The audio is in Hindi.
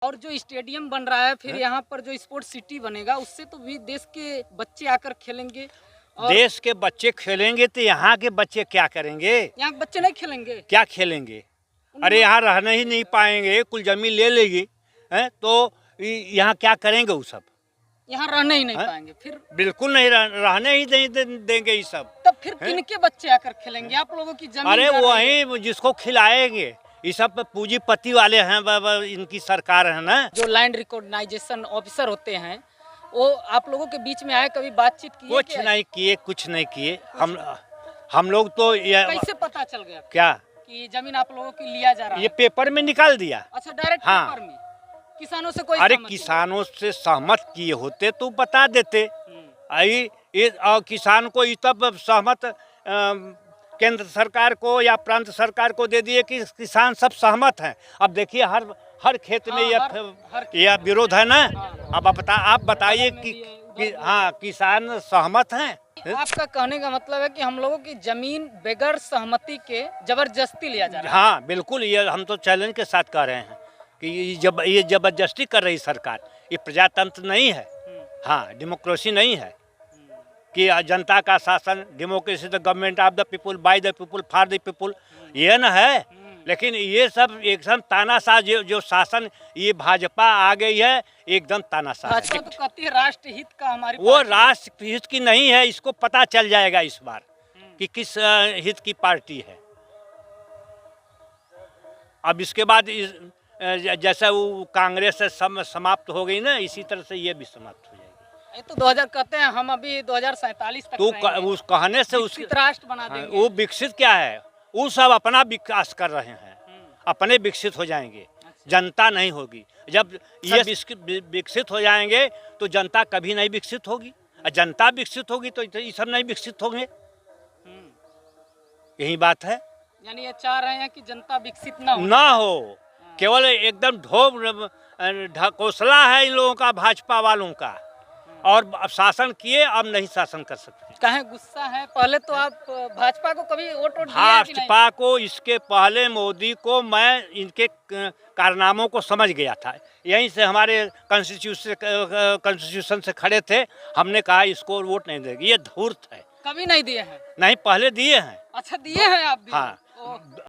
और जो स्टेडियम बन रहा है फिर यहाँ पर जो स्पोर्ट्स सिटी बनेगा उससे तो भी देश के बच्चे आकर खेलेंगे। और देश के बच्चे खेलेंगे तो यहाँ के बच्चे क्या करेंगे? यहाँ के बच्चे नहीं खेलेंगे। क्या खेलेंगे? अरे यहाँ रहने ही नहीं पाएंगे, कुल जमीन ले लेगी है तो यहाँ क्या करेंगे वो सब? यहाँ रहने ही नहीं पाएंगे फिर। बिल्कुल नहीं रहने ही नहीं देंगे ये सब। तब फिर किनके बच्चे आकर खेलेंगे? आप लोगों की जमीन। अरे वही जिसको खिलाएंगे, ये सब पूंजीपति वाले हैं, इनकी सरकार है ना। जो लैंड रिकॉग्नाइजेशन ऑफिसर होते हैं वो आप लोगों के बीच में आए, कभी बातचीत की? कुछ नहीं किए। हम लोग तो कैसे पता चल गया क्या कि जमीन आप लोगों की लिया जा रहा है? ये पेपर में निकाल दिया। अच्छा, डायरेक्ट हाँ। पेपर में? किसानों से कोई? अरे किसानों से सहमत किए होते तो बता देते। ये किसान को ये तब सहमत केंद्र सरकार को या प्रांत सरकार को दे दिए कि किसान सब सहमत हैं। अब देखिए हर खेत में यह विरोध है ना। अब आप बताइए कि हाँ किसान सहमत हैं। आपका कहने का मतलब है कि हम लोगों की जमीन बगैर सहमति के जबरदस्ती लिया जा रहा है? हाँ बिल्कुल, ये हम तो चैलेंज के साथ कह रहे हैं कि ये जबरदस्ती कर रही सरकार। ये प्रजातंत्र नहीं है। हाँ, डेमोक्रेसी नहीं है कि जनता का शासन। Democracy the government of the people, by the people, for the people, ये न है। लेकिन ये सब एकदम तानाशाह जो शासन ये भाजपा आ गई है, एकदम तानाशाह। भाजपा तो कहती है राष्ट्रहित का हमारी, वो राष्ट्रहित की नहीं है। इसको पता चल जाएगा इस बार कि किस हित की पार्टी है। अब इसके बाद जैसा वो कांग्रेस से समाप्त हो गई ना, इसी तरह से ये भी समाप्त हो जाएगी। ये तो 2000 कहते हैं, हम अभी 2047 तक उस कहने से विकसित राष्ट्र बना देंगे। वो विकसित क्या है? वो सब अपना विकास कर रहे हैं, अपने विकसित हो जाएंगे। जनता नहीं होगी। जब ये विकसित हो जाएंगे तो जनता कभी नहीं विकसित होगी, और जनता विकसित होगी तो ये सब नहीं विकसित होंगे। यही बात है। यानी ये चाह रहे हैं कि जनता विकसित ना हो। केवल एकदम ढकोसला है इन लोगों का, भाजपा वालों का। और अब शासन किए, अब नहीं शासन कर सकते। कहें गुस्सा है? पहले तो आप भाजपा को कभी वोट दिया? भाजपा को इसके पहले मोदी को मैं इनके कारनामों को समझ गया था। यहीं से हमारे कॉन्स्टिट्यूशन से खड़े थे, हमने कहा इसको वोट नहीं देंगे, ये धूर्त है। कभी नहीं दिए हैं? नहीं, पहले दिए हैं। अच्छा, दिए हैं आप भी? हाँ।